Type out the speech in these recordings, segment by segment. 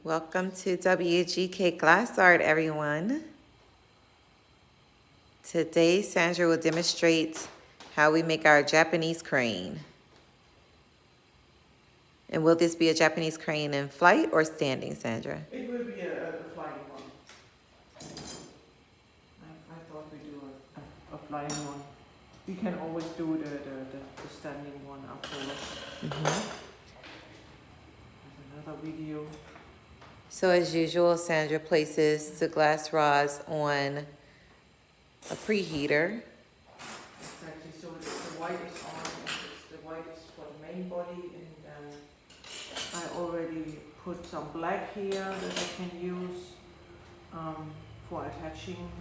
Welcome to WGK Glass Art, everyone. Today, Sandra will demonstrate how we make our Japanese crane. And will this be a Japanese crane in flight or standing, Sandra? It will be a flying one. I thought we do a flying one. We can always do the standing one afterwards. There's another video. So as usual, Sandra places the glass rods on a preheater. Exactly, so the white is on, the white is for the main body, and I already put some black here that I can use for attaching.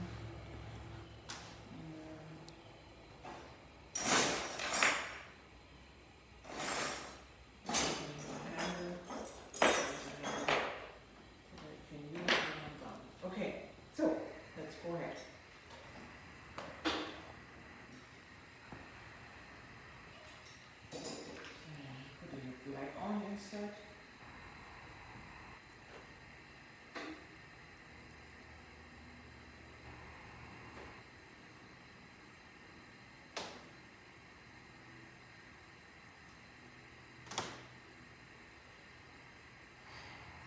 Okay, so let's go ahead. Putting the black on instead.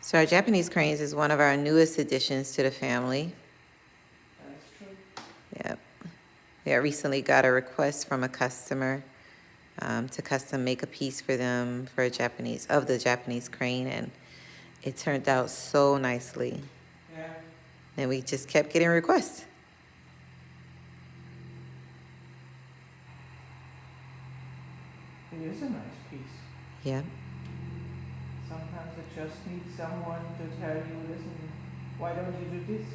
So our Japanese cranes is one of our newest additions to the family. That is true. Yep. We recently got a request from a customer to custom make a piece for them for the Japanese crane, and it turned out so nicely. Yeah. And we just kept getting requests. It is a nice piece. Yep. Sometimes it just needs someone to tell you, listen, why don't you do this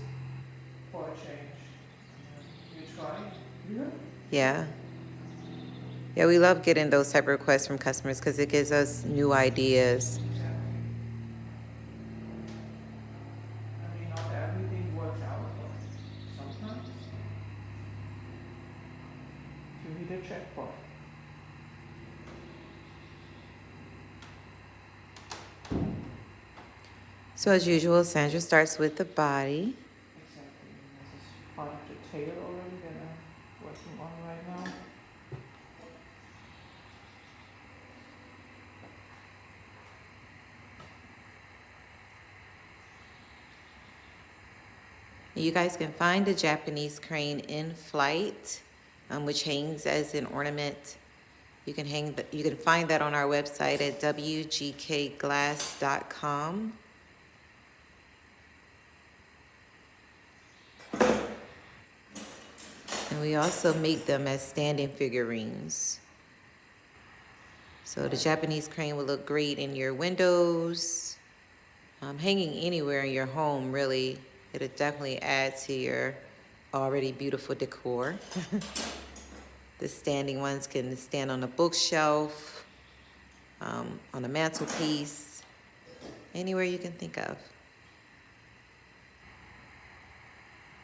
for a change? You try? Yeah. Yeah. Yeah, we love getting those type of requests from customers because it gives us new ideas. Exactly. I mean, not everything works out, but sometimes you hit a jackpot. So as usual, Sandra starts with the body. Exactly. And this is part of the tail already that I'm working on right now. You guys can find the Japanese crane in flight, which hangs as an ornament. You can find that on our website at wgkglass.com. And we also make them as standing figurines. So the Japanese crane will look great in your windows, hanging anywhere in your home, really. It'll definitely add to your already beautiful decor. The standing ones can stand on a bookshelf, on a mantelpiece, anywhere you can think of.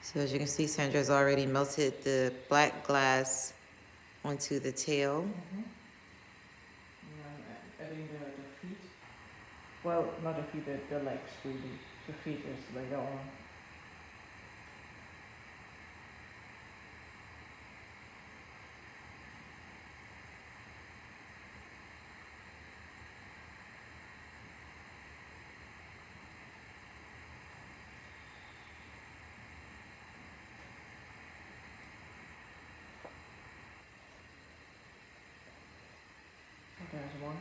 So as you can see, Sandra's already melted the black glass onto the tail. And I'm adding the feet. Well, not the feet, the legs really. The feet is later on. So there's one.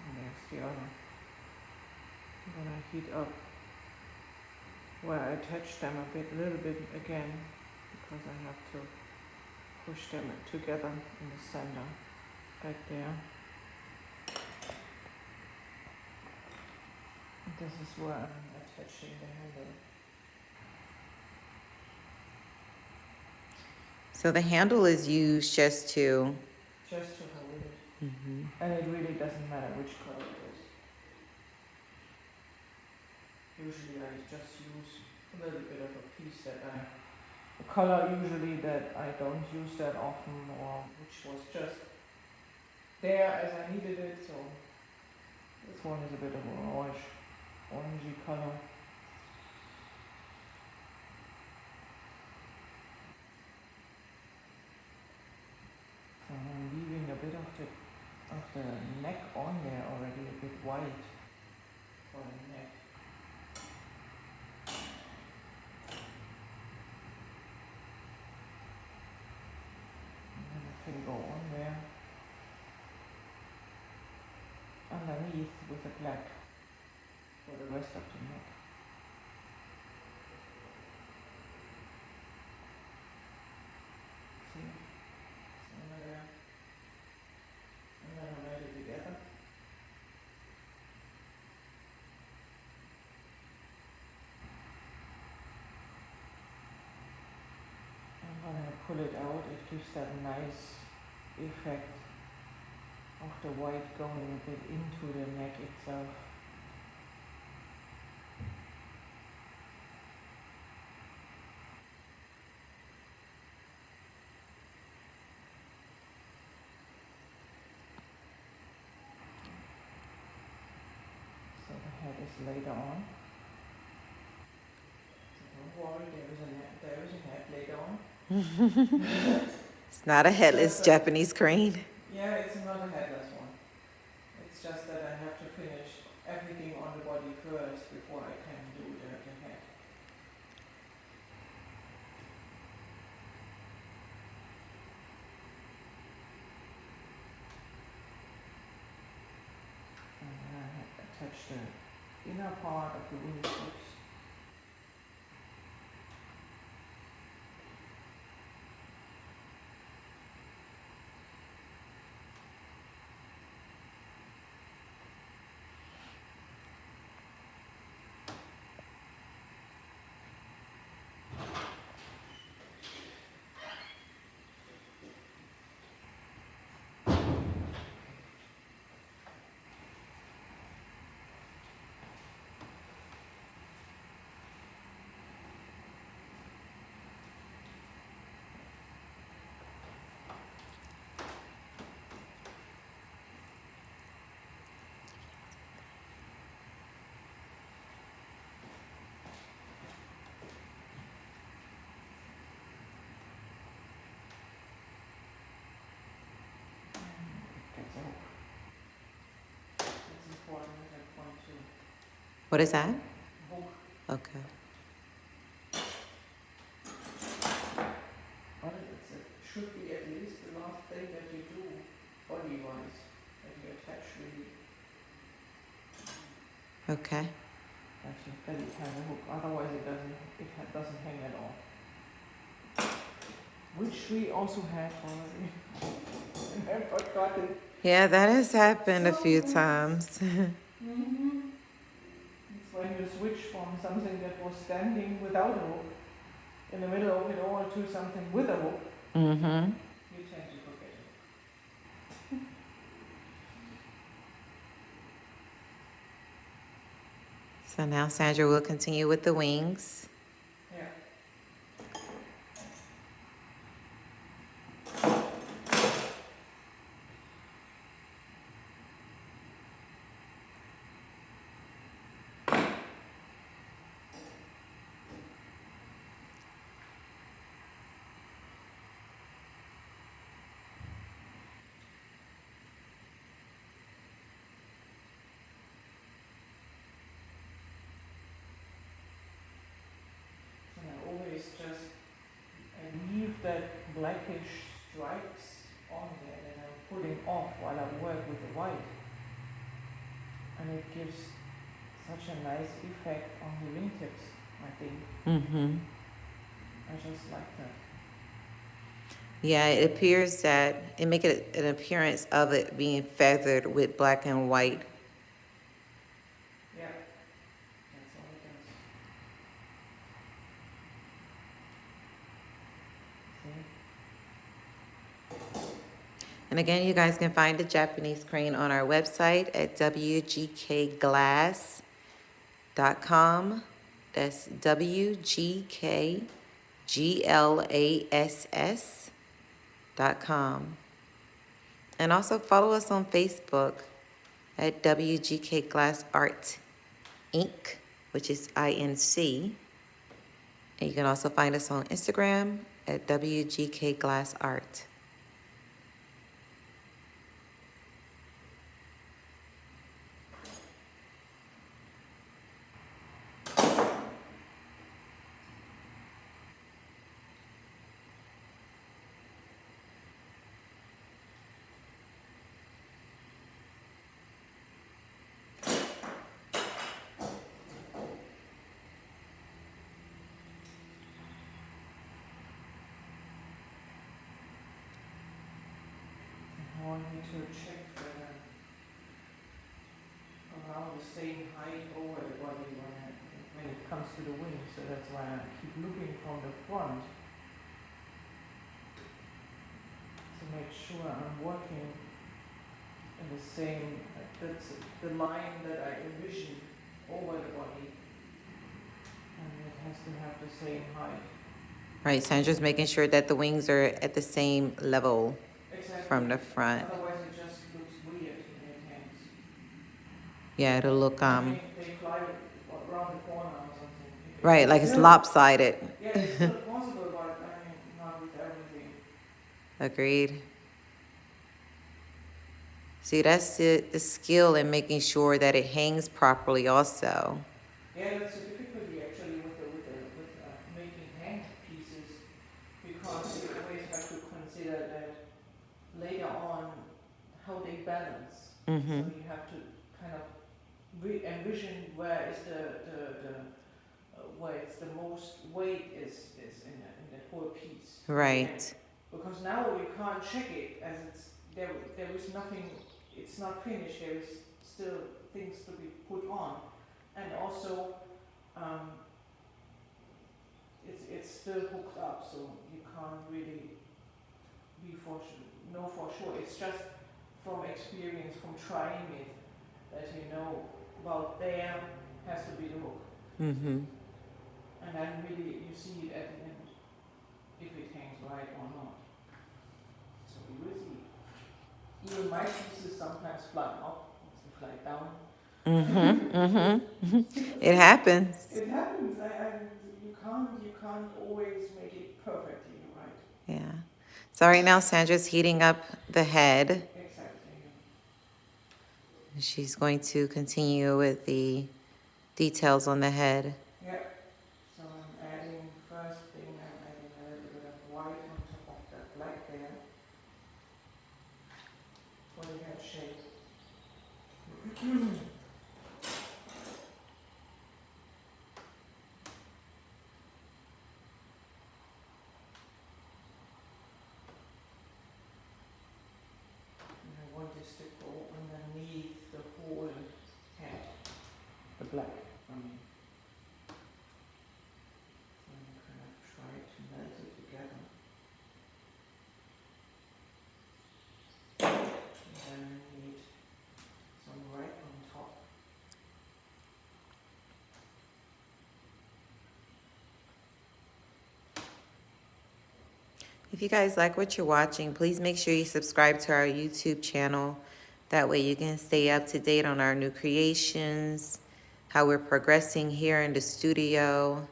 And there's the other. I'm gonna heat up where I attach them a little bit again, because I have to push them together in the center, back there. And this is where I'm attaching the handle. So the handle is used just to, just to hold it. And it really doesn't matter which color it is. Usually I just use a little bit of a piece a color usually that I don't use that often, or which was just there as I needed it. So this one is a bit of an orangey color. So I'm leaving a bit of the neck on there already, a bit white for the neck. And then I can go on there underneath with the black for the rest of the neck. See? It's under there. And then I made it together. And when I pull it out, it gives that nice effect of the white going a bit into the neck itself. So the head is later on. So don't worry, there is a head later on. it's not a headless Japanese crane. Yeah, it's not a headless one. It's just that I have to finish everything on the body first before I can do the head. And then I have attached the inner part of the wing tips. That's all. It's important at that point to What is that? hook. Okay. But it should be at least the last thing that you do body-wise, that you attach really. Okay. That it has a hook. Otherwise, it doesn't hang at all. Which we also had already. And I forgot it. Yeah, that has happened a few times. Mm-hmm. It's when you switch from something that was standing without a hook in the middle of it all to something with a hook, Mm-hmm. you tend to forget it. So now Sandra will continue with the wings. Yeah. And I always I leave that blackish stripes on there that I'm pulling off while I work with the white. And it gives such a nice effect on the wingtips, I think. Mm-hmm. I just like that. Yeah, it appears that it makes it an appearance of it being feathered with black and white. Yeah, that's all it does. See? And again, you guys can find the Japanese crane on our website at wgkglass.com. That's WGKGLASS.com. And also follow us on Facebook at WGK Glass Art Inc., which is INC. And you can also find us on Instagram at WGK Glass Art. I want you to check around the same height over the body when it comes to the wings. So that's why I keep looking from the front to make sure I'm working in the same, that's the line that I envision over the body, and it has to have the same height. Right, Sandra's making sure that the wings are at the same level from the front. Otherwise it just looks weird in it hangs. Yeah, it'll look They fly around the corner or something. right, like it's lopsided. Yeah, it's still possible, but I mean, not with everything. Agreed. See, that's the skill in making sure that it hangs properly also. Yeah, that's a difficulty actually with making hang pieces, because you always have to consider that later on how they balance. Mm-hmm. So you have to kind of envision where is the where it's the most weight is in the whole piece. Right. Because now we can't check it as it's there is nothing, it's not finished, there is still things to be put on. And also it's still hooked up, so you can't really know for sure. It's just from experience, from trying it, that you know about there has to be the hook. Mm-hmm. And then really you see it at the end, if it hangs right or not. So we will see. Even my pieces sometimes fly up, fly down. Mm-hmm. Mm-hmm. It happens. It happens. You can't always make it perfectly right. Yeah. So right now Sandra's heating up the head. Exactly. She's going to continue with the details on the head. Yeah. So I'm adding, first thing I'm adding a little bit of white on top of that black there for the head shape. And I want this to go underneath the whole head. The black, I mean. So I'm kind of try to melt it together. And then I need some red on top. If you guys like what you're watching, please make sure you subscribe to our YouTube channel. That way you can stay up to date on our new creations, how we're progressing here in the studio.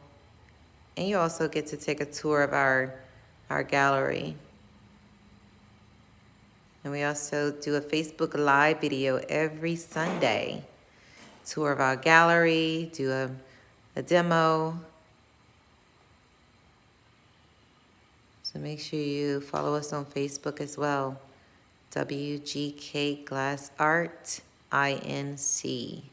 And you also get to take a tour of our gallery. And we also do a Facebook Live video every Sunday. Tour of our gallery, do a demo. So make sure you follow us on Facebook as well. WGK Glass Art, INC.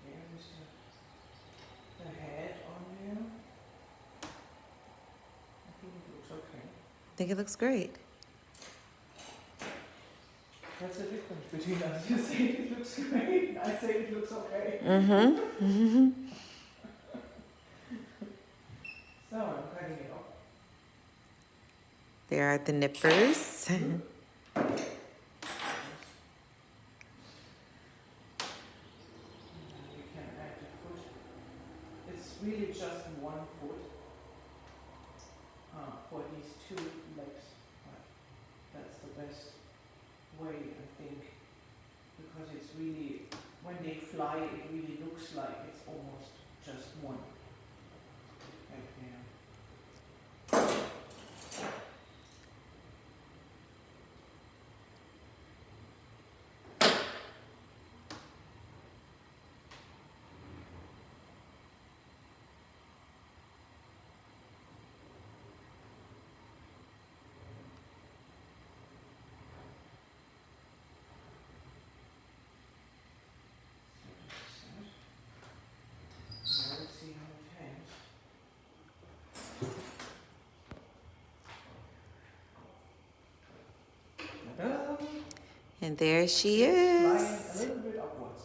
There's the head on there. I think it looks okay. I think it looks great. That's the difference between us. You say it looks great, I say it looks okay. Mm-hmm. So I'm cutting it off. There are the nippers. We can add the foot. It's really just one foot for these two legs. But that's the best way, I think, because it's really, when they fly, it really looks like it's almost just one. Right there. Now let's see how it hangs. Ta-da! And there she It's flying a is. little bit upwards.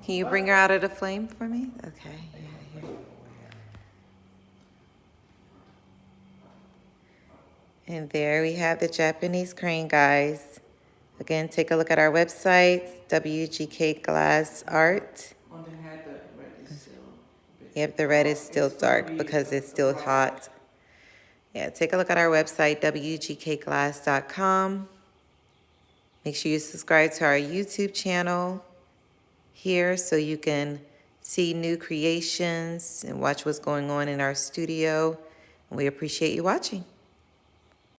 Can you bring her out of the flame for me? Okay. Yeah, here. And there we have the Japanese crane, guys. Again, take a look at our website, WGK Glass Art. On the head, the red is still a bit Yep, the red is dark. still It's gonna dark be because it's a still bright hot. Yeah, take a look at our website, WGKGlass.com. Make sure you subscribe to our YouTube channel here so you can see new creations and watch what's going on in our studio. And we appreciate you watching.